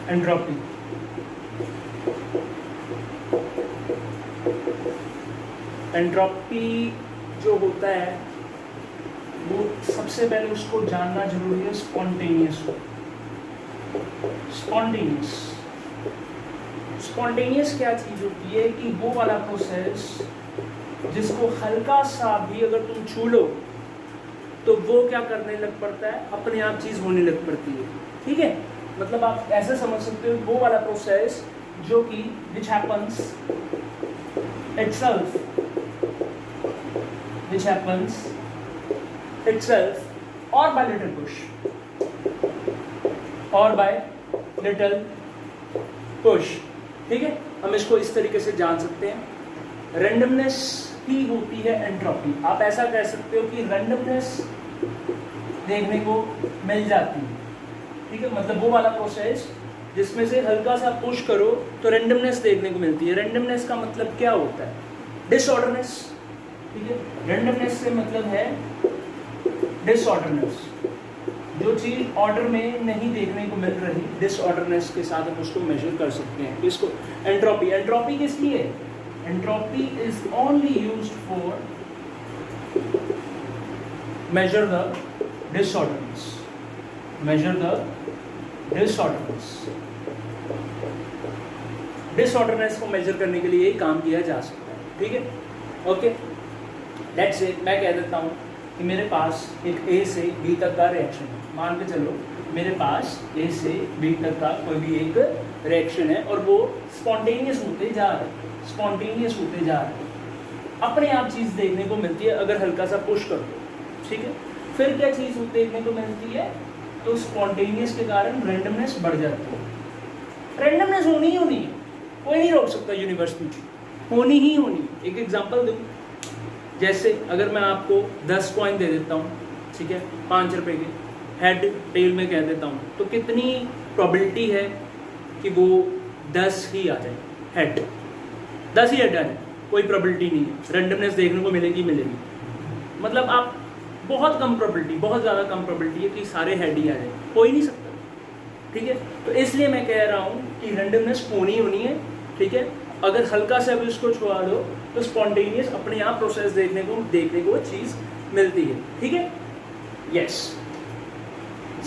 Entropy. Entropy जो होता है वो सबसे पहले उसको जानना जरूरी है, स्पॉन्टेनियस को। स्पॉन्टेनियस क्या चीज होती है कि वो वाला प्रोसेस जिसको हल्का सा भी अगर तुम छू लो तो वो क्या करने लग पड़ता है, अपने आप चीज होने लग पड़ती है। ठीक है, मतलब आप ऐसे समझ सकते हो वो वाला प्रोसेस जो कि which happens itself or by little push। ठीक है, हम इसको इस तरीके से जान सकते हैं। रेंडमनेस ही होती है एंट्रोपी। आप ऐसा कह सकते हो कि रेंडमनेस देखने को मिल जाती है। ठीक है, मतलब वो वाला प्रोसेस जिसमें से हल्का सा पुश करो तो रेंडमनेस देखने को मिलती है। रेंडमनेस का मतलब क्या होता है, डिसऑर्डरनेस। ठीक है, रेंडमनेस से मतलब है डिसऑर्डरनेस, जो चीज ऑर्डर में नहीं देखने को मिल रही, डिसऑर्डरनेस के साथ हम उसको मेजर कर सकते हैं। इसको एंट्रोपी किस लिए है? Entropy is only used for measure the disorderness को मेजर करने के लिए यही काम किया जा सकता है। ठीक है, ओके, लेट्स से मैं कह देता हूँ कि मेरे पास एक ए से बी तक का रिएक्शन है। मान के चलो मेरे पास ए से बी तक का कोई भी एक रिएक्शन है और वो स्पॉन्टेनियस होते जा रहा है, अपने आप चीज़ देखने को मिलती है अगर हल्का सा पुश कर दो। ठीक है, फिर क्या चीज़ देखने को मिलती है, तो स्पॉन्टेनियस के कारण रेंडमनेस बढ़ जाती है। रेंडमनेस होनी ही होनी है, कोई नहीं रोक सकता यूनिवर्स में, होनी ही होनी। एक एग्जांपल दूँ, जैसे अगर मैं आपको 10 कॉइन दे देता हूँ, ठीक है, 5 रुपए के, हेड टेल में कह देता हूँ, तो कितनी प्रोबेबिलिटी है कि वो 10 ही आ जाए, हेड 10 ही हेड आ जाए, कोई प्रोबेबिलिटी नहीं है। रेंडमनेस देखने को मिलेगी। मतलब आप बहुत कम प्रोबेबिलिटी, बहुत ज़्यादा कम प्रोबेबिलिटी है कि सारे हेड ही आ जाए, हो ही नहीं सकता। ठीक है, तो इसलिए मैं कह रहा हूँ कि रेंडमनेस होनी है। ठीक है, अगर हल्का सा भी उसको छुआ दो तो स्पॉन्टेनियस अपने आप प्रोसेस देखने को चीज़ मिलती है। ठीक है, यस,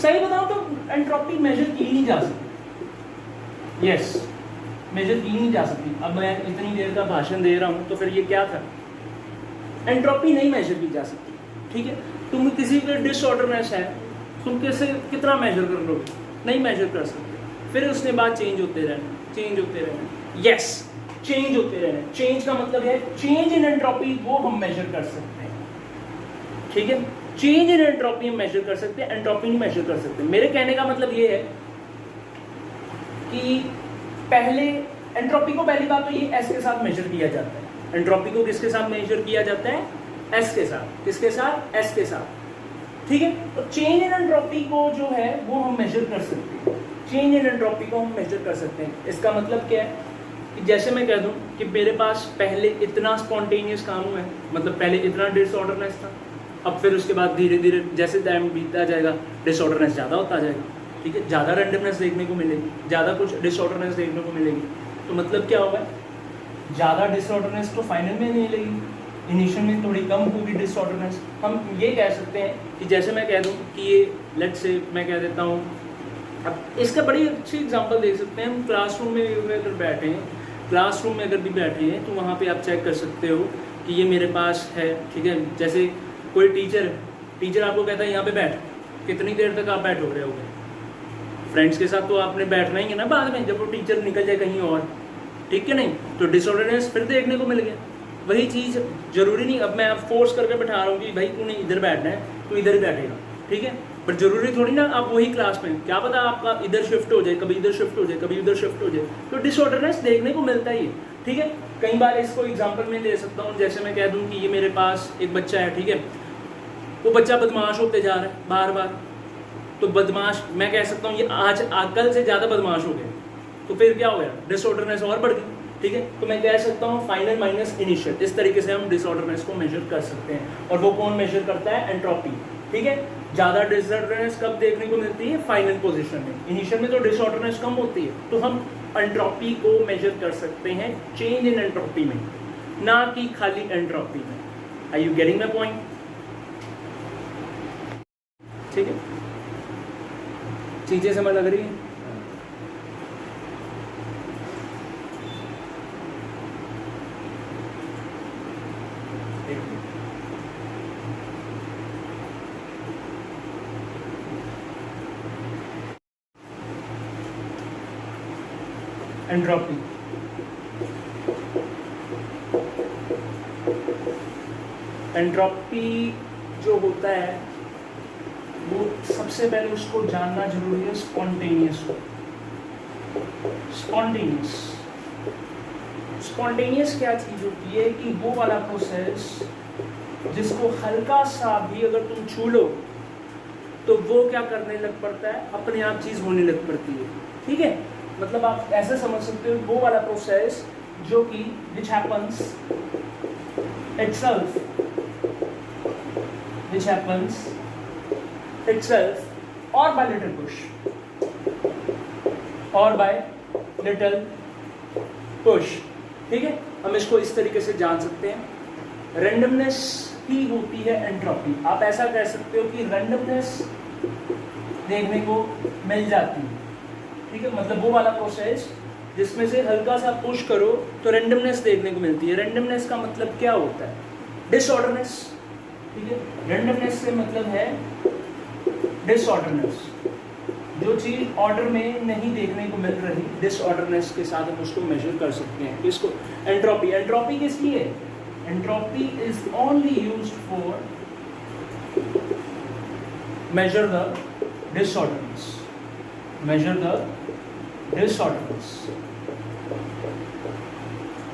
सही बताओ तो एंट्रोपी मेजर की नहीं जा सकती। यस, मेजर की नहीं जा सकती। अब मैं इतनी देर का भाषण दे रहा हूँ तो फिर ये क्या था, एंट्रोपी नहीं मेजर की जा सकती। ठीक है, तुम किसी के डिसऑर्डरनेस है, तुम कैसे कितना मेजर कर लोगे, नहीं मेजर कर सकते। फिर उसके बाद चेंज होते रहना। यस, चेंज होते रहना। चेंज का मतलब है चेंज इन एंट्रोपी, वो हम मेजर कर सकते हैं। ठीक है, चेंज इन एंट्रोपी हम मेजर कर सकते हैं, एंट्रोपी नहीं मेजर कर सकते। मेरे कहने का मतलब ये है कि पहले एंट्रोपी को, पहली बात तो ये एस के साथ मेजर किया जाता है। एंट्रोपी को किसके साथ मेजर किया जाता है, एस के साथ। किसके साथ, एस के साथ। ठीक है, तो चेंज इन एंट्रोपी को जो है वो हम मेजर कर सकते हैं। चेंज इन एंट्रोपी को हम मेजर कर सकते हैं। इसका मतलब क्या है कि जैसे मैं कह दूं कि मेरे पास पहले इतना स्पॉन्टेनियस काम हुआ है, मतलब पहले इतना डिसऑर्डरनेस था, अब फिर उसके बाद धीरे धीरे जैसे टाइम बीतता जाएगा डिसऑर्डरनेस ज़्यादा होता जाएगा। ठीक है, ज़्यादा रेंडमनेस देखने को मिलेगी, ज़्यादा कुछ डिसऑर्डरनेस देखने को मिलेगी। तो मतलब क्या होगा, ज़्यादा डिसऑर्डरनेस तो फाइनल में नहीं मिलेगी, इनिशियल में थोड़ी कम होगी डिसऑर्डरनेस। हम ये कह सकते हैं कि जैसे मैं कह दूं कि ये लेट्स से मैं कह देता हूँ, अब इसका बड़ी अच्छी एग्जांपल देख सकते हैं हम। क्लासरूम में अगर बैठे हैं, तो वहाँ पे आप चेक कर सकते हो कि ये मेरे पास है। ठीक है, जैसे कोई टीचर आपको कहता है यहाँ पे बैठ, कितनी देर तक आप बैठोगे रहोगे? फ्रेंड्स के साथ तो आपने बैठना ही है ना बाद में, जब वो टीचर निकल जाए कहीं और। ठीक है, नहीं तो डिसऑर्डरनेस फिर देखने को मिल गया। वही चीज़ जरूरी नहीं अब मैं आप फोर्स करके बैठा रहा हूँ कि भाई तूने इधर बैठना है, तू इधर ही बैठेगा। ठीक है, पर जरूरी थोड़ी ना आप वही क्लास में, क्या पता आपका इधर शिफ्ट हो जाए, कभी इधर शिफ्ट हो जाए, कभी इधर शिफ्ट हो जाए, तो डिसऑर्डरनेस देखने को मिलता ही है। ठीक है, कई बार इसको एग्जाम्पल में दे सकता हूँ। जैसे मैं कह दूँ कि ये मेरे पास एक बच्चा है, ठीक है, वो बच्चा बदमाश होते जा रहा है बार बार, तो बदमाश मैं कह सकता हूँ ये आज कल से ज़्यादा बदमाश हो गया, तो फिर क्या हो गया, डिसऑर्डरनेस और बढ़ गई। ठीक है, तो मैं कह सकता हूँ फाइनल माइनस इनिशियल, इस तरीके से हम डिसऑर्डरनेस को मेजर कर सकते हैं। और वो कौन मेजर करता है, एंट्रोपी। ठीक है, ज़्यादा डिसऑर्डरनेस कब देखने को मिलती है? फाइनल पोजीशन में। इनिशियल में तो डिसऑर्डरनेस कम होती है, तो हम एंट्रोपी को मेजर कर सकते हैं चेंज इन एंट्रोपी में, ना कि खाली एंट्रोपी में। Are you getting my point? ठीक है, चीजें समझ लग रही है? एंट्रोपी एंट्रोपी जो होता है वो सबसे पहले उसको जानना जरूरी है, स्पॉन्टेनियस को। स्पॉन्टेनियस क्या चीज होती है कि वो वाला प्रोसेस जिसको हल्का सा भी अगर तुम छू लो तो वो क्या करने लग पड़ता है, अपने आप चीज होने लग पड़ती है। ठीक है, मतलब आप ऐसे समझ सकते हो वो वाला प्रोसेस जो कि which happens itself or by little push। ठीक है, हम इसको इस तरीके से जान सकते हैं। रेंडमनेस ही होती है एंट्रोपी। आप ऐसा कह सकते हो कि रेंडमनेस देखने को मिल जाती है। ठीक है, मतलब वो वाला प्रोसेस जिसमें से हल्का सा पुश करो तो रेंडमनेस देखने को मिलती है। रेंडमनेस का मतलब क्या होता है? डिसऑर्डरनेस। ठीक है, रेंडमनेस से मतलब है डिसऑर्डरनेस, जो चीज ऑर्डर में नहीं देखने को मिल रही, डिसऑर्डरनेस के साथ हम उसको मेजर कर सकते हैं। इसको एंट्रोपी किस लिए है? Entropy is only used for measure the disorders,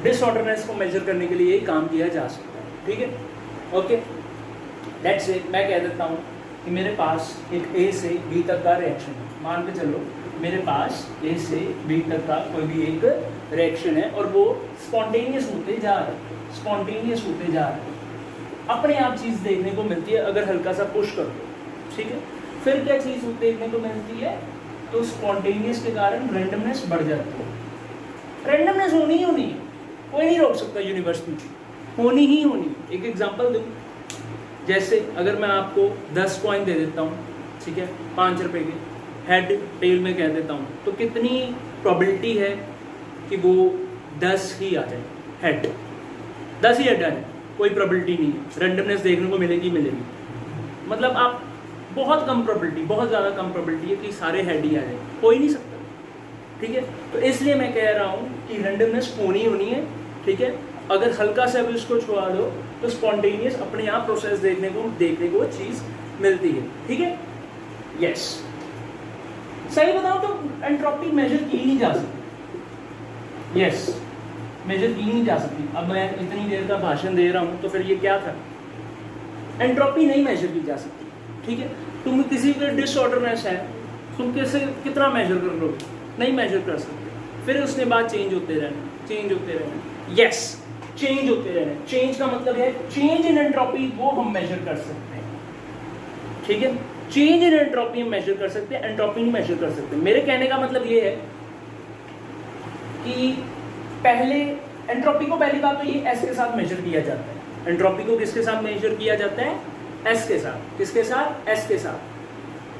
disorderness को मेजर करने के लिए काम किया जा सकता है। ठीक है, ओके, लेट्स से मैं कह देता हूँ कि मेरे पास एक ए से बी तक का रिएक्शन है। मान के चलो मेरे पास ए से बी तक का कोई भी एक रिएक्शन है और वो स्पॉन्टेनियस होते जा रहा है, अपने आप चीज़ देखने को मिलती है अगर हल्का सा पुश कर दो। ठीक है, फिर क्या चीज़ देखने को मिलती है? तो स्पॉन्टेनियस के कारण रेंडमनेस बढ़ जाती है। रेंडमनेस होनी ही होनी है, कोई नहीं रोक सकता यूनिवर्स में, होनी ही होनी। एक एग्जांपल दूँ, जैसे अगर मैं आपको 10 कॉइन दे देता हूँ, ठीक है, 5 रुपए के, हेड टेल में कह देता हूँ, तो कितनी प्रोबेबिलिटी है कि वो 10 ही आ जाए, हेड 10 ही हेड आ जाए? कोई प्रोबेबिलिटी नहीं है। रेंडमनेस देखने को मिलेगी। मतलब आप बहुत कम प्रोबेबिलिटी, बहुत ज़्यादा कम प्रोबेबिलिटी है कि सारे हेड ही आ जाए, हो ही नहीं सकता। ठीक है, तो इसलिए मैं कह रहा हूँ कि रेंडमनेस होनी है। ठीक है, अगर हल्का सा भी उसको छुआ दो तो स्पॉन्टेनियस अपने आप प्रोसेस देखने को चीज़ मिलती है। ठीक है, यस, सही बताओ तो एंट्रोपी मेजर की नहीं जा सकती। यस, मेजर की नहीं जा सकती। अब मैं इतनी देर का भाषण दे रहा हूँ तो फिर ये क्या था? एंट्रोपी नहीं मेजर की जा सकती। ठीक है, तुम किसी का डिसऑर्डरनेस है, तुम कैसे कितना मेजर कर लोगे? नहीं मेजर कर सकते। फिर उसके बाद चेंज होते रहना। यस, चेंज होते रहना। चेंज का मतलब है चेंज इन एंट्रोपी, वो हम मेजर कर सकते हैं। ठीक है, चेंज इन एंट्रोपी हम मेजर कर सकते हैं, एंट्रोपी नहीं मेजर कर सकते। मेरे कहने का मतलब ये है कि पहले एंट्रोपी को पहली बात तो ये एस के साथ मेजर किया जाता है। एंट्रोपी को किसके साथ मेजर किया जाता है? एस के साथ। किसके साथ? एस के साथ।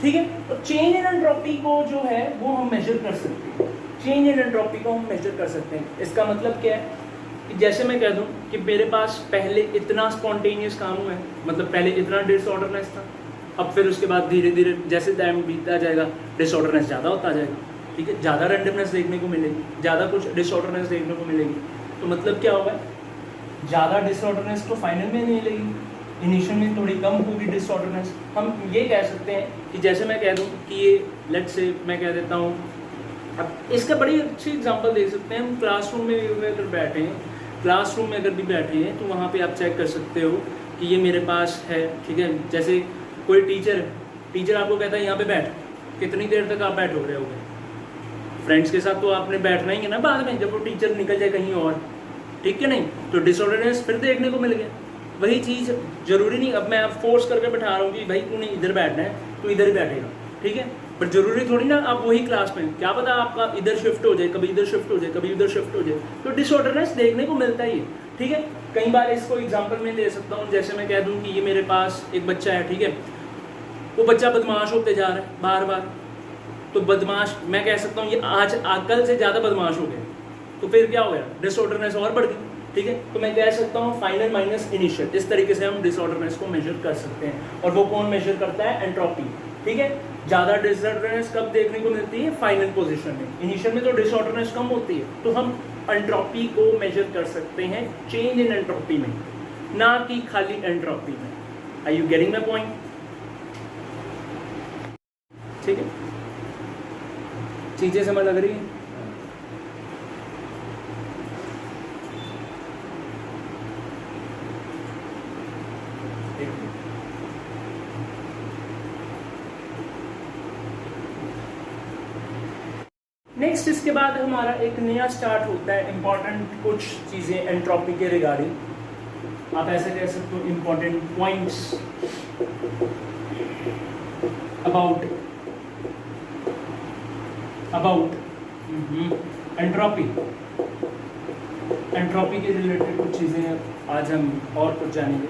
ठीक है, तो चेंज इन एंट्रोपी को जो है वो हम मेजर कर सकते हैं। चेंज इन एंट्रोपी को हम मेजर कर सकते हैं। इसका मतलब क्या है कि जैसे मैं कह दूं कि मेरे पास पहले इतना स्पॉन्टेनियस काम हुआ है, मतलब पहले इतना डिसऑर्डरनेस था, अब फिर उसके बाद धीरे धीरे जैसे टाइम बीतता जाएगा डिसऑर्डरनेस ज़्यादा होता जाएगा। ठीक है, ज़्यादा रेंडमनेस देखने को मिलेगी, ज़्यादा कुछ डिसऑर्डरनेस देखने को मिलेगी। तो मतलब क्या होगा? ज़्यादा डिसऑर्डरनेस तो फाइनल में नहीं मिलेगी, इनिशियल में थोड़ी कम होगी डिसऑर्डरनेस। हम ये कह सकते हैं कि जैसे मैं कह दूं कि ये लेट्स से मैं कह देता हूँ, अब इसका बड़ी अच्छी एग्जांपल दे सकते हैं। हम क्लासरूम में अगर बैठे हैं, क्लासरूम में अगर भी बैठे हैं तो वहाँ पे आप चेक कर सकते हो कि ये मेरे पास है। ठीक है, जैसे कोई टीचर आपको कहता है यहाँ पे बैठ, कितनी देर तक आप बैठ हो रहे होगे? फ्रेंड्स के साथ तो आपने बैठना ही है ना बाद में, जब वो टीचर निकल जाए कहीं और। ठीक है नहीं, तो डिसऑर्डरनेस फिर देखने को मिल गया। वही चीज़ जरूरी नहीं अब मैं आप फोर्स करके बैठा रहा हूँ कि भाई तूने इधर बैठना है तो इधर ही बैठेगा, ठीक है, पर जरूरी थोड़ी ना आप वही क्लास में, क्या पता आपका इधर शिफ्ट हो जाए, कभी इधर शिफ्ट हो जाए, कभी इधर शिफ्ट हो जाए, तो डिसऑर्डरनेस देखने को मिलता ही है, ठीक है। कई बार इसको एग्जांपल में दे सकता हूँ, जैसे मैं कह दूँ कि ये मेरे पास एक बच्चा है, ठीक है, वो बच्चा बदमाश होते जा रहा है बार बार, तो बदमाश मैं कह सकता हूँ ये आज कल से ज़्यादा बदमाश हो गया, तो फिर क्या हो गया, डिसऑर्डरनेस और बढ़ गई, ठीक है। तो मैं कह सकता हूँ फाइनल माइनस इनिशियल, इस तरीके से हम डिसऑर्डरनेस को मेजर कर सकते हैं। और वो कौन मेजर करता है, एंट्रोपी, ठीक है। ज़्यादा डिसऑर्डरनेस कब देखने को मिलती है, फाइनल पोजीशन में, इनिशियल में तो डिसऑर्डरनेस कम होती है, तो हम एंट्रोपी को मेजर कर सकते हैं चेंज इन एंट्रोपी में, ना कि खाली एंट्रोपी में। Are you getting my point, ठीक है, चीजें समझ लग रही है। नेक्स्ट इसके बाद हमारा एक नया स्टार्ट होता है इंपॉर्टेंट कुछ चीजें एंट्रोपी के रिगार्डिंग, आप ऐसे कह सकते हो important points about entropy, entropy के रिलेटेड कुछ चीजें आज हम और कुछ जानेंगे,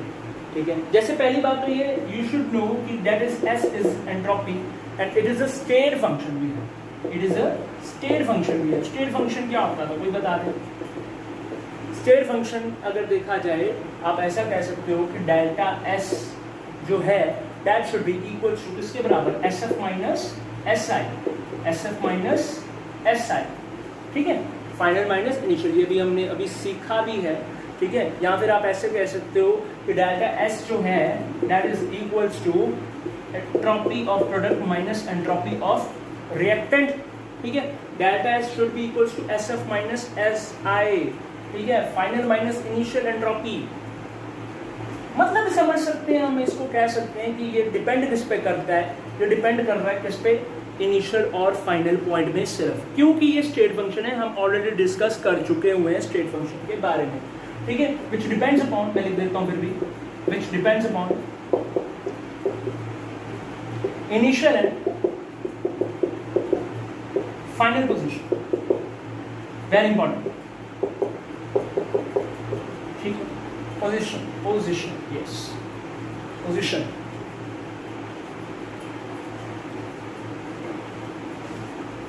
ठीक है। जैसे पहली बात तो ये यू शुड नो कि that is S is entropy and it is a state function भी है, it is a state function भी है। स्टेट फंक्शन क्या होता था, कोई बता दे। स्टेट फंक्शन अगर देखा जाए आप ऐसा कह सकते हो कि डेल्टा एस जो है that should be equal to किसके बराबर, S F minus S I, S F minus S I, ठीक है, फाइनल माइनस इनिशियल, ये भी हमने अभी सीखा भी है, ठीक है। या फिर आप ऐसे कह सकते हो कि डेल्टा एस जो है that is equals to entropy of product minus entropy of reactant, ठीक है। Delta S should be equals to S F minus S I, ठीक है, फाइनल माइनस इनिशियल एंट्रोपी। मतलब समझ सकते हैं हम इसको, कह सकते हैं कि ये डिपेंड किस पे करता है, ये डिपेंड कर रहा है किस पे, इनिशियल और फाइनल पॉइंट में सिर्फ, क्योंकि ये स्टेट फंक्शन है, हम ऑलरेडी डिस्कस कर चुके हुए हैं स्टेट फंक्शन के बारे में, ठीक है। विच डिपेंड्स अपॉन, मैं लिख देता हूं फिर भी, which depends upon initial and final position, very important, ठीक है। Position, yes, position.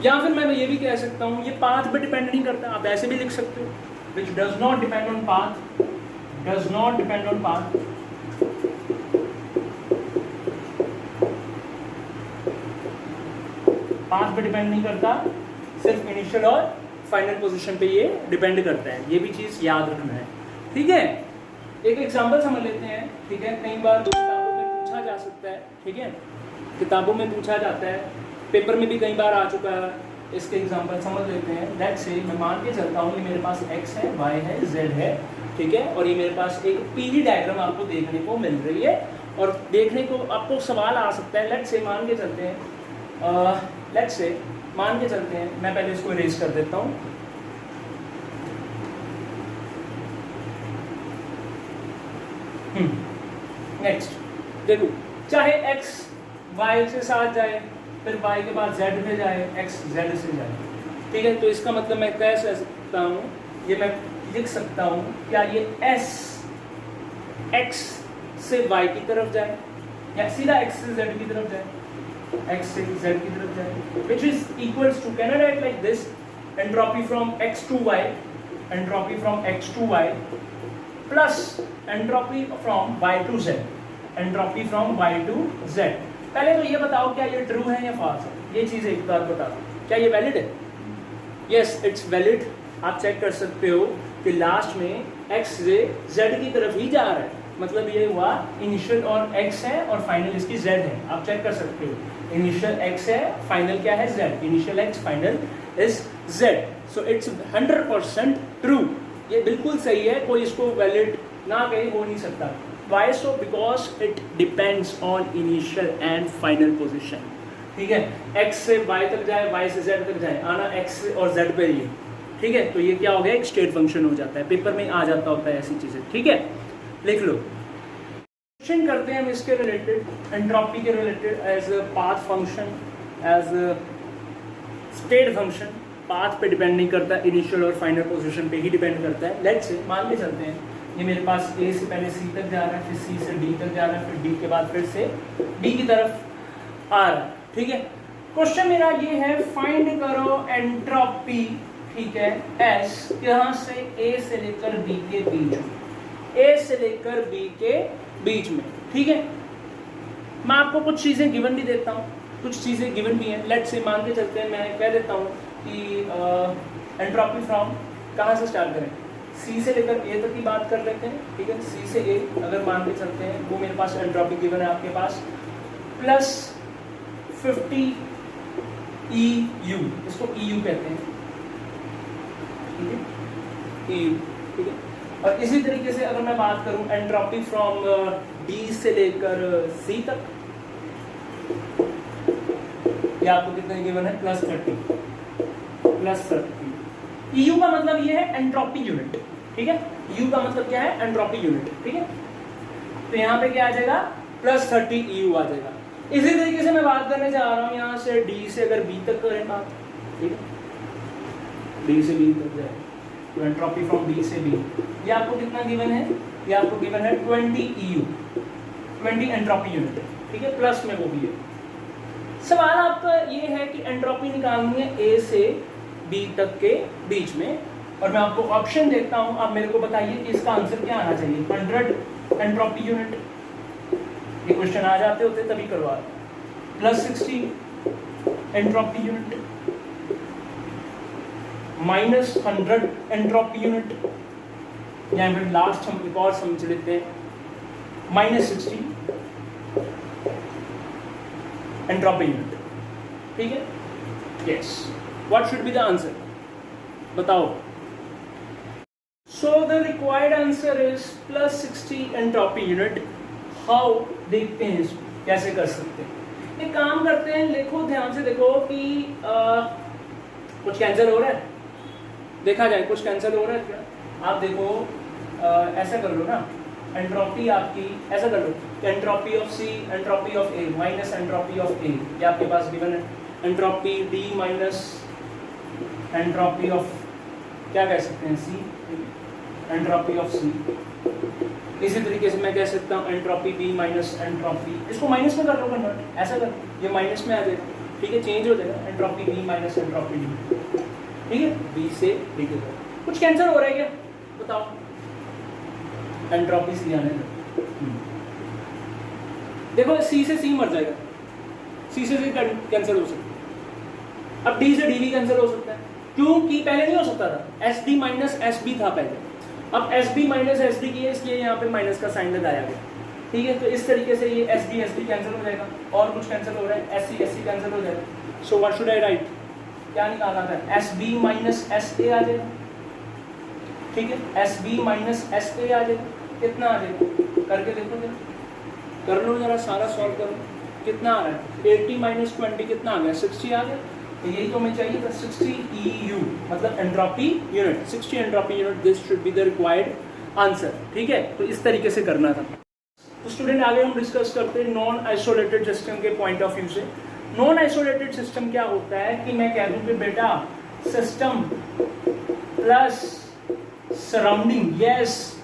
या फिर मैं ये भी कह सकता हूं ये पाथ पे डिपेंड नहीं करता, आप ऐसे भी लिख सकते हो, which does not depend on path, does not depend on path, path पे डिपेंड नहीं करता, सिर्फ इनिशियल और फाइनल पोजीशन पे ये डिपेंड करता है, ये भी चीज याद रखना है, ठीक है। एक एग्जांपल समझ लेते हैं, ठीक है। कई बार किताबों में पूछा जा सकता है, ठीक है, किताबों में पूछा जाता है, पेपर में भी कई बार आ चुका है, इसके एग्जांपल समझ लेते हैं। लेट्स से मैं मान के चलता हूँ कि मेरे पास x है, y है, z है, ठीक है, और ये मेरे पास एक पीली डायग्राम आपको देखने को मिल रही है, और देखने को आपको सवाल आ सकता है। लेट्स से मान के चलते हैं, लेट्स से मान के चलते हैं, मैं पहले इसको इरेज कर देता हूँ, नेक्स्ट देखो, चाहे x y से साथ जाए, फिर y के बाद z पे जाए, x z से जाए, ठीक है। तो इसका मतलब मैं कह सकता हूँ, ये मैं लिख सकता हूँ, क्या ये s x से y की तरफ जाए या सीधा x से z की तरफ जाए, x से z की तरफ जाए, which is equals to, can I write like this, entropy from x to y, entropy from x to y plus entropy from y to z, entropy from y to z। पहले तो ये बताओ क्या ये true है या false है, ये चीज एक बात बताओ, क्या ये वैलिड है? Yes, it's valid. आप चेक कर सकते हो कि लास्ट में x से z की तरफ ही जा रहा है, मतलब ये हुआ इनिशियल और x है और फाइनल इसकी z है। आप चेक कर सकते हो, इनिशियल x है, फाइनल क्या है, z, initial x, final is z, so it's 100% true, ये बिल्कुल सही है, कोई इसको वैलिड ना कहे हो नहीं सकता। Why so? Because it depends on initial and final position, ठीक है। x से y तक जाए, y से z तक जाए, आना x और z पे ही, ठीक है। तो ये क्या हो गया, एक स्टेट फंक्शन हो जाता है, पेपर में आ जाता होता है ऐसी चीजें, ठीक है, लिख लो। क्वेश्चन करते हैं हम इसके रिलेटेड, एंट्रोपी के related, as path function, as state function. Path पे डिपेंड नहीं करता, इनिशियल और फाइनल पोजीशन पे ही डिपेंड करता है। लेट्स से मान के चलते हैं ये मेरे पास ए से पहले सी तक जा रहा है, फिर सी से डी तक जा रहा है, फिर डी के बाद फिर से डी की तरफ आ रहा है, ठीक है। क्वेश्चन मेरा ये है, फाइंड करो एंट्रोपी, ठीक है, एस यहाँ से ए से लेकर बी के बीच में, ए से लेकर बी के बीच में, ठीक है। मैं आपको कुछ चीजें गिवन भी देता हूँ, कुछ चीजें गिवन भी हैं। लेट्स से मान के चलते हैं, मैं कह देता हूँ कि एंट्रोपी फ्रॉम कहाँ से स्टार्ट करें, सी से लेकर ए तक की बात कर लेते हैं, ठीक है। सी से ए अगर मान के चलते हैं, वो मेरे पास एंट्रोपी गिवन है आपके पास प्लस 50 EU, इसको EU कहते हैं, ठीक है, EU, ठीक है। और इसी तरीके से अगर मैं बात करूं एंट्रोपी फ्रॉम डी से लेकर सी तक, ये आपको कितने गिवन है, +30, EU का मतलब ये है एंट्रोपी यूनिट, ठीक है। EU का मतलब क्या है, एंट्रोपी यूनिट, ठीक है। तो यहाँ पे क्या आ जाएगा, +30 EU आ जाएगा। इसी तरीके से मैं बात करने जा रहा हूँ यहाँ से डी से अगर बी तक करें बात, ठीक है, डी से बी तक जाए तो एंट्रोपी फ्रॉम डी से बी, ये आपको कितना गिवन है, ये आपको गिवन है 20 EU, 20 एंट्रोपी यूनिट, ठीक है, प्लस में वो भी है। सवाल आपका ये है कि एंट्रोपी निकालनी है ए से बी तक के बीच में, और मैं आपको ऑप्शन देखता हूं, आप मेरे को बताइए कि इसका आंसर क्या आना चाहिए। 100 एंट्रोपी यूनिट, ये क्वेश्चन आ जाते होते तभी करवा, +60 एंट्रोपी यूनिट, -100 एंट्रोपी यूनिट, या फिर लास्ट हम एक और समझ लेते हैं, -60 एंट्रोपी यूनिट, ठीक है। Yes, what should be the answer, बताओ। So the required answer is +60 entropy unit. How, देखते हैं इसको कैसे कर सकते हैं। एक काम करते हैं, लिखो ध्यान से, देखो कि कुछ कैंसिल हो रहा है, देखा जाए कुछ कैंसिल हो रहा है क्या। आप देखो ऐसा कर लो ना, एंट्रोपी आपकी ऐसा कर लो, entropy of C, entropy of A minus entropy of A, ये आपके पास गिवन है। Entropy D minus entropy of, क्या कह सकते हैं, सी, एंट्रोपी ऑफ सी। इसी तरीके से मैं कह सकता हूँ एंट्रोपी बी माइनस एंट्रोपी, इसको माइनस में कर लो कन्वर्ट, ऐसा कर, ये माइनस में आ जाएगा, ठीक है, चेंज हो जाएगा, entropy B minus entropy D, ठीक है, बी से डी के तरफ। कुछ कैंसिल हो रहा है क्या, बताओ। एंट्रोपी सी आने दो, देखो सी से सी मर जाएगा, सी से सी कैंसिल हो सकता है, अब डी से डी भी कैंसिल हो सकता है, क्योंकि पहले नहीं हो सकता था, S D minus S B था पहले, अब S B minus S D की है, इसलिए यहाँ पे माइनस का साइन लगाया गया, ठीक है। तो इस तरीके से ये एस डी कैंसिल हो जाएगा, और कुछ कैंसिल हो रहा है, एस सी कैंसिल हो जाएगा। So what should I write, क्या निकालना था, S B minus S A आ जाएगा, ठीक है, S B minus S A आ जाएगा, कितना आ जाएगा, करके देखो जरा, कर लो जरा, सारा सॉल्व करो, कितना आ रहा है, 80 माइनस 20 कितना आ गया, 60 आ गया। तो यही तो हमें चाहिए था, 60 EU, मतलब entropy unit, 60 entropy unit, this should be the required answer, ठीक है। तो इस तरीके से करना था। तो स्टूडेंट आगे हम डिस्कस करते हैं नॉन आइसोलेटेड सिस्टम के पॉइंट ऑफ व्यू से। नॉन आइसोलेटेड सिस्टम क्या होता है कि मैं कह दूं कि बेटा सिस्टम प्लस सराउंडिंग, यस।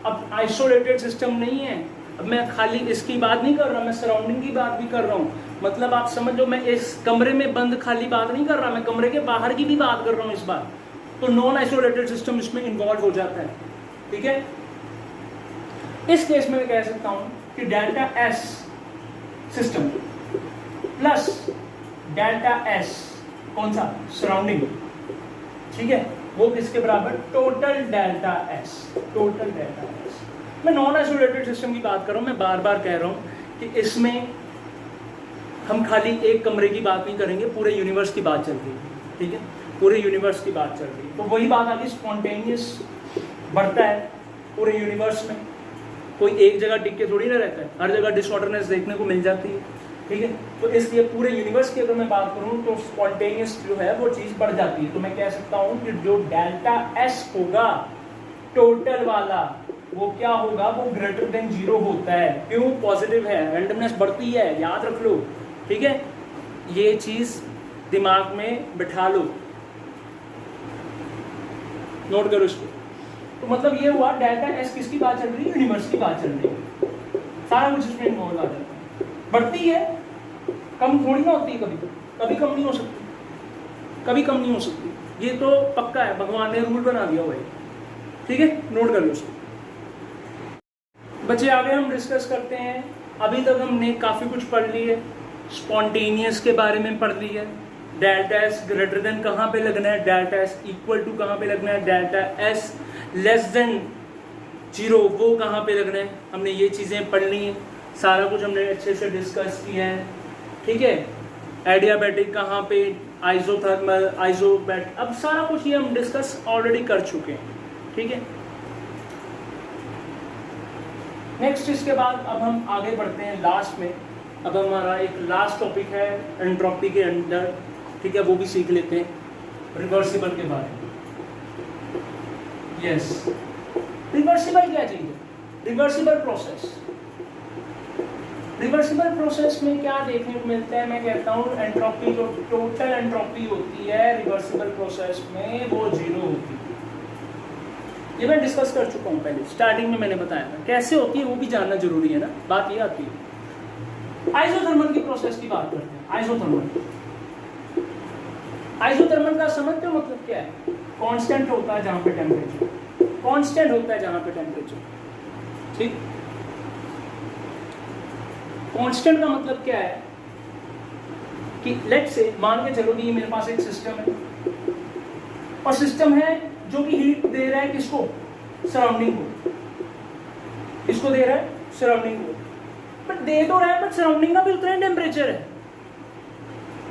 अब आइसोलेटेड सिस्टम नहीं है, अब मैं खाली इसकी बात नहीं कर रहा, मैं सराउंडिंग की बात भी कर रहा हूँ। मतलब आप समझो, मैं इस कमरे में बंद खाली बात नहीं कर रहा, मैं कमरे के बाहर की भी बात कर रहा हूँ इस बार। तो नॉन आइसोलेटेड सिस्टम इसमें इन्वॉल्व हो जाता है, ठीक है। इस केस में मैं कह सकता हूँ कि delta S system plus delta S, कौन सा, सराउंडिंग, ठीक है, वो किसके बराबर, total delta S, total delta S. मैं नॉन आइसोलेटेड सिस्टम की बात कर रहा हूँ, मैं बार बार कह रहा हूँ कि इसमें हम खाली एक कमरे की बात नहीं करेंगे, पूरे यूनिवर्स की बात चल रही है, ठीक है, पूरे यूनिवर्स की बात चल रही है। तो वही बात आगे, स्पॉन्टेनियस बढ़ता है पूरे यूनिवर्स में, कोई एक जगह टिक के थोड़ी ना रहता है, हर जगह डिसऑर्डरनेस देखने को मिल जाती है, ठीक है। तो इसलिए पूरे यूनिवर्स की अगर मैं बात करूँ तो स्पॉन्टेनियस जो है वो चीज़ बढ़ जाती है। तो मैं कह सकता हूँ कि जो डेल्टा एस होगा टोटल वाला, वो क्या होगा, वो ग्रेटर देन 0 होता है। क्यों? पॉजिटिव है, रैंडमनेस बढ़ती है, याद रख लो, ठीक है, ये चीज दिमाग में बिठा लो, नोट करो इसको। तो मतलब ये हुआ डेल्टा एस किसकी बात चल रही है, यूनिवर्स की बात चल रही है, सारा कुछ इसमें इन्वॉल्व आ जाता है। बढ़ती है, कम थोड़ी ना होती है, कभी कभी कम नहीं हो सकती, कभी कम नहीं हो सकती, ये तो पक्का है, भगवान ने रूल बना दिया हुआ है, ठीक है, नोट कर लो इसको। बच्चे आगे हम डिस्कस करते हैं। अभी तक हमने काफ़ी कुछ पढ़ ली है, स्पॉन्टेनियस के बारे में पढ़ ली है, डेल्टा एस ग्रेटर देन कहाँ पे लगना है, डेल्टा एस इक्वल टू कहाँ पे लगना है, डेल्टा एस लेस देन 0 वो कहाँ पे लगना है, हमने ये चीज़ें पढ़ ली हैं, सारा कुछ हमने अच्छे से डिस्कस किया है, ठीक है। एडियाबैटिक कहाँ पे, आइसोथर्मल, आइसोबैट, अब सारा कुछ ये हम डिस्कस ऑलरेडी कर चुके हैं, ठीक है। नेक्स्ट इसके बाद अब हम आगे बढ़ते हैं लास्ट में। अब हमारा एक लास्ट टॉपिक है एंट्रोपी के अंदर, ठीक है, वो भी सीख लेते हैं, रिवर्सिबल के बारे में। यस, रिवर्सिबल क्या चीज है, रिवर्सिबल प्रोसेस। रिवर्सिबल प्रोसेस में क्या देखने को मिलता है, मैं कहता हूँ एंट्रोपी, जो टोटल एंट्रोपी होती है रिवर्सिबल प्रोसेस में, वो 0 होती है। ये मैं डिस्कस कर चुका हूँ पहले, स्टार्टिंग में मैंने बताया था कैसे होती है, वो भी जानना जरूरी है ना, बात ये आती है। आइसोथर्मल की प्रोसेस की बात करते हैं। आइसोथर्मल का समझते हो मतलब क्या है, कांस्टेंट होता है जहां पे टेम्परेचर, कांस्टेंट होता है जहां पे टेम्परेचर, ठीक। कांस्टेंट का मतलब क्या है कि लेट से मान के चलो कि ये मेरे पास एक सिस्टम है, और सिस्टम है जो कि हीट दे रहा है किसको, सराउंडिंग को, इसको दे रहा है सराउंडिंग को, बट दे तो रहा है बट सराउंडिंग का भी उतना ही टेम्परेचर है।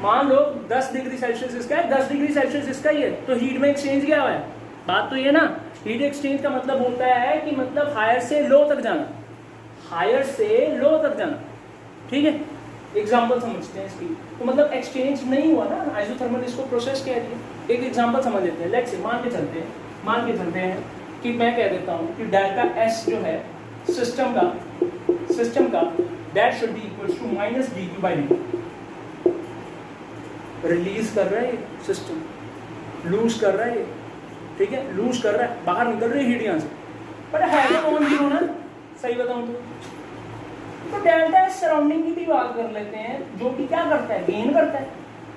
मान लो 10 डिग्री सेल्सियस इसका है, 10 डिग्री सेल्सियस इसका ही है, तो हीट में एक्सचेंज क्या हुआ है, बात तो ये ना, हीट एक्सचेंज का मतलब होता है कि मतलब हायर से लो तक जाना, हायर से लो तक जाना, ठीक है। एग्जाम्पल समझते हैं इसकी, तो मतलब एक्सचेंज नहीं हुआ ना, आइसोथर्मल इसको प्रोसेस कह रही है। एक एग्जाम्पल समझ लेते हैं, लेट से मान के चलते हैं कि मैं कह देता हूँ कि डेल्टा एस जो है सिस्टम का that should be equal to minus dQ/dt। Release कर रहा है सिस्टम, लूज कर रहा है, ठीक है, लूज कर रहा है, बाहर निकल रही है हीट यहाँ से, पर है तो नॉन जीरो ना, सही बताऊं तो डेल्टा एस सराउंडिंग की भी बात कर लेते हैं, जो कि क्या करता है, गेन करता है,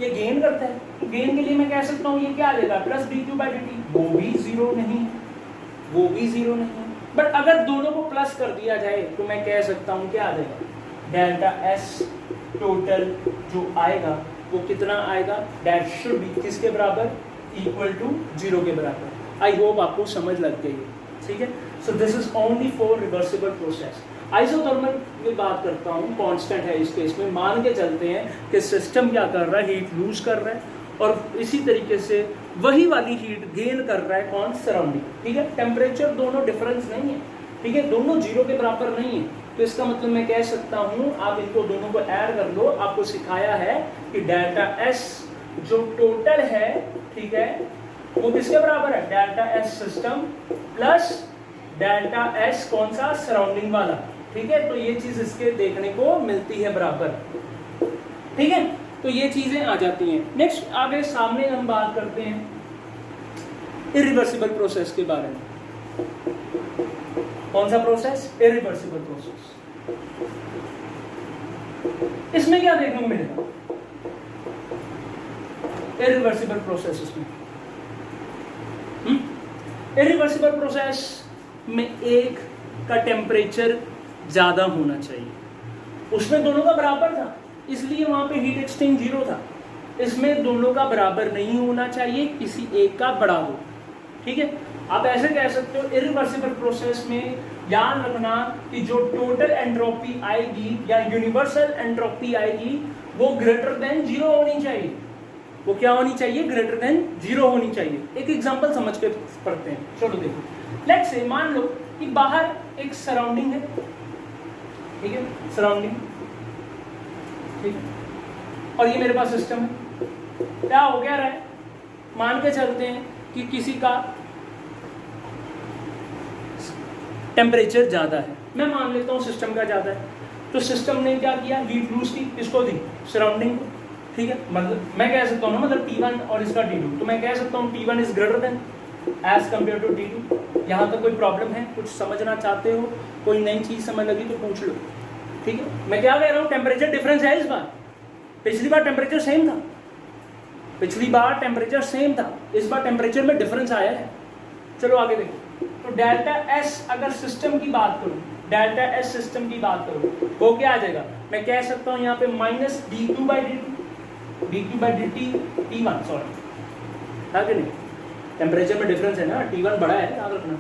ये गेन करता है। तो गेन के लिए मैं कह सकता हूँ ये क्या आ जाएगा, प्लस dQ/dt, वो भी जीरो नहीं है, बट अगर दोनों को प्लस कर दिया जाए तो मैं कह सकता हूँ क्या आ जाएगा, डेल्टा एस टोटल जो आएगा वो कितना आएगा, दैट शुड बी किसके बराबर, इक्वल टू 0 के बराबर। आई होप आपको समझ लग गई है, ठीक है। So this is only for reversible process. Isothermal की बात करता हूँ, कांस्टेंट है इस केस में, मान के चलते हैं कि सिस्टम क्या कर रहा है, हीट लूज कर रहा है, और इसी तरीके से वही वाली हीट गेन कर रहा है कौन, सराउंडिंग, ठीक है। टेम्परेचर दोनों डिफरेंस नहीं है, ठीक है, दोनों 0 के बराबर नहीं है, तो इसका मतलब मैं कह सकता हूँ, आप इनको दोनों को ऐड कर लो, आपको सिखाया है कि डेल्टा एस जो टोटल है, ठीक है, वो किसके बराबर है, delta S system plus delta S कौन सा, सराउंडिंग वाला, ठीक है। तो ये चीज इसके देखने को मिलती है बराबर, ठीक है, तो ये चीजें आ जाती हैं। नेक्स्ट आगे सामने हम बात करते हैं इरिवर्सिबल प्रोसेस के बारे में। कौन सा प्रोसेस, इरिवर्सिबल प्रोसेस। इसमें क्या देखने को मिलेगा, इरिवर्सिबल प्रोसेस इसमें, इरिवर्सिबल प्रोसेस में एक का टेम्परेचर ज्यादा होना चाहिए, उसमें दोनों का बराबर था, इसलिए वहां पे हीट एक्सचेंज 0 था। इसमें दोनों का बराबर नहीं होना चाहिए, किसी एक का बढ़ा दो, ठीक है। आप ऐसे कह सकते हो इरिवर्सिबल प्रोसेस में याद रखना कि जो टोटल एंट्रोपी आएगी या यूनिवर्सल एंट्रोपी आएगी वो ग्रेटर देन 0 होनी चाहिए। वो क्या होनी चाहिए, ग्रेटर देन 0 होनी चाहिए। एक एग्जांपल समझ के पढ़ते हैं, चलो देखो। लेट्स से मान लो कि बाहर एक सराउंडिंग है, ठीक है, सराउंडिंग, ठीक है, और ये मेरे पास सिस्टम है। क्या हो क्या रहा है, मान के चलते हैं कि किसी का टेम्परेचर ज़्यादा है, मैं मान लेता हूँ सिस्टम का ज़्यादा है, तो सिस्टम ने क्या किया, हीट लूज की, किसको दी, सराउंडिंग को, ठीक है। मतलब मैं कह सकता हूँ ना, मतलब T1 और इसका T2, तो मैं कह सकता हूँ T1 is greater than as compare to T2। यहाँ तक कोई प्रॉब्लम है, कुछ समझना चाहते हो, कोई नई चीज़ समझ लगी तो पूछ लो, ठीक है। मैं क्या कह रहा हूँ, टेम्परेचर डिफरेंस है इस बार, पिछली बार टेम्परेचर सेम था, पिछली बार टेम्परेचर सेम था, इस बार टेम्परेचर में डिफरेंस आया है। चलो आगे देखो, तो डेल्टा एस अगर सिस्टम की बात करूं, डेल्टा एस सिस्टम की बात करूं, वो क्या आ जाएगा, मैं कह सकता हूं यहाँ पे minus d2 by dt T1, sorry, है कि नहीं, टेम्परेचर में डिफरेंस है ना, T1 बड़ा है, याद रखना।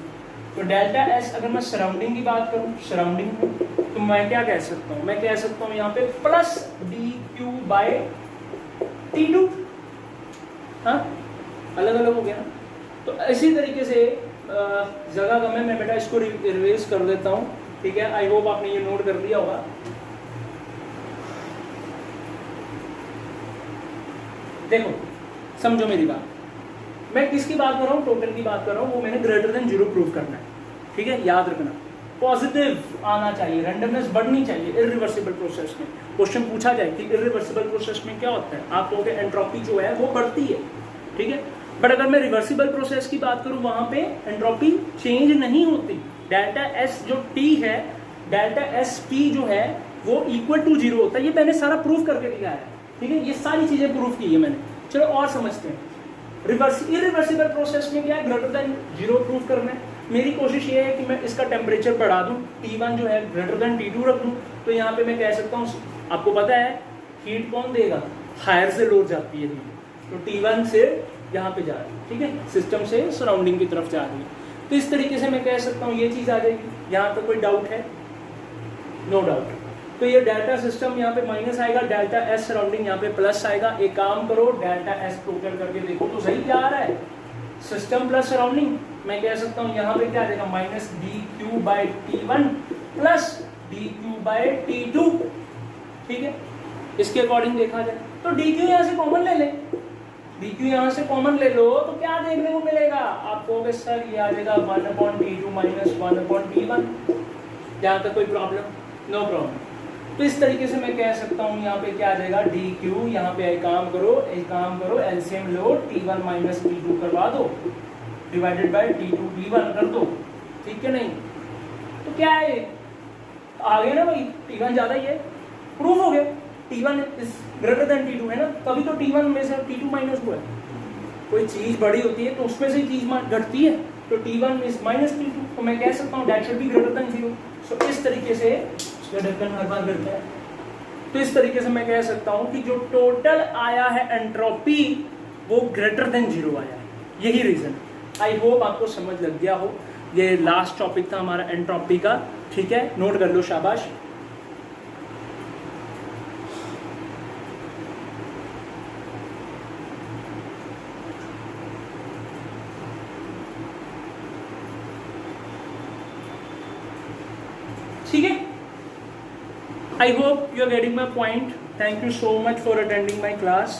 तो डेल्टा एस अगर मैं सराउंडिंग की बात करूं, सराउंडिंग में, तो मैं क्या कह सकता हूं, मैं कह सकता हूं यहाँ पे प्लस dq बाई T2, हाँ अलग अलग हो गया ना। तो इसी तरीके से जगह कम है, मैं बेटा इसको रिवाइज कर देता हूँ, ठीक है। आई होप आपने ये नोट कर लिया होगा। देखो समझो मेरी बात, मैं किसकी बात कर रहा हूँ, टोटल की बात कर रहा हूँ, वो मैंने ग्रेटर देन 0 प्रूव करना है, ठीक है। याद रखना पॉजिटिव आना चाहिए, रैंडमनेस बढ़नी चाहिए इरिवर्सिबल प्रोसेस में। क्वेश्चन पूछा जाए कि इरिवर्सिबल प्रोसेस में क्या होता है, आप कहोगे एंट्रोपी जो है वो बढ़ती है, ठीक है। बट अगर मैं रिवर्सिबल प्रोसेस की बात करूं, वहां पे एंट्रोपी चेंज नहीं होती। डेल्टा एस जो टी है, डेल्टा एस टी जो है वो इक्वल टू 0 होता है, ये मैंने सारा प्रूफ करके दिया है, ठीक है। ये सारी चीजें प्रूफ की है मैंने। चलो और समझते हैं, इरिवर्सिबल प्रोसेस में क्या है, ग्रेटर देन 0 प्रूफ करना है। मेरी कोशिश ये है कि मैं इसका टेम्परेचर बढ़ा दूं, T1 जो है ग्रेटर देन T2 रख दूं, तो यहाँ पे मैं कह सकता हूँ, आपको पता है हीट कौन देगा, हायर से लोड जाती है हीट, तो T1 से यहाँ पे जा रही है, ठीक है, सिस्टम से सराउंडिंग की तरफ जा रही है। तो इस तरीके से मैं कह सकता हूँ ये चीज़ आ जाएगी। यहाँ पे कोई डाउट है, नो डाउट। तो ये डेल्टा सिस्टम यहाँ पे माइनस आएगा, डेल्टा एस सराउंडिंग यहाँ पे प्लस आएगा। एक काम करो, डेल्टा एस टोटल करके देखो तो सही क्या आ रहा है, सिस्टम प्लस सराउंडिंग। मैं कह सकता हूँ यहाँ पे क्या आ जाएगा, minus dq by T1 plus dq by T2, ठीक है। इसके अकॉर्डिंग देखा जाए तो dq यहाँ से कॉमन ले ले, dq यहाँ से कॉमन ले लो तो क्या देखने को मिलेगा आपको, सर ये आ जाएगा 1/T2 माइनस 1/T1। यहाँ तक कोई प्रॉब्लम, नो प्रॉब्लम। तो इस तरीके से मैं कह सकता हूँ यहाँ पे क्या आ जाएगा, dq, यहाँ पे एक काम करो एलसीएम लो, T1 माइनस T2 करवा दो, डिवाइडेड बाय T2 T1 कर दो, ठीक है। नहीं तो क्या है, आ गया ना भाई, T1 ज्यादा ही है, प्रूफ हो गया, T1 is greater then T2 है ना, तभी तो T1 में से T2 माइनस हुआ है। कोई चीज बड़ी होती है तो उसमें से चीज घटती है, तो T1 इज माइनस T2, तो मैं कह सकता हूँ that should be greater than 0। सो इस तरीके से हर बार करता है, तो इस तरीके से मैं कह सकता हूँ कि जो टोटल आया है एंट्रोपी वो ग्रेटर देन 0 आया है, यही रीजन। आई होप आपको समझ लग गया हो। ये लास्ट टॉपिक था हमारा एंट्रोपी का, ठीक है, नोट कर लो, शाबाश। ठीक है, I hope you are getting my point. Thank you so much for attending my class.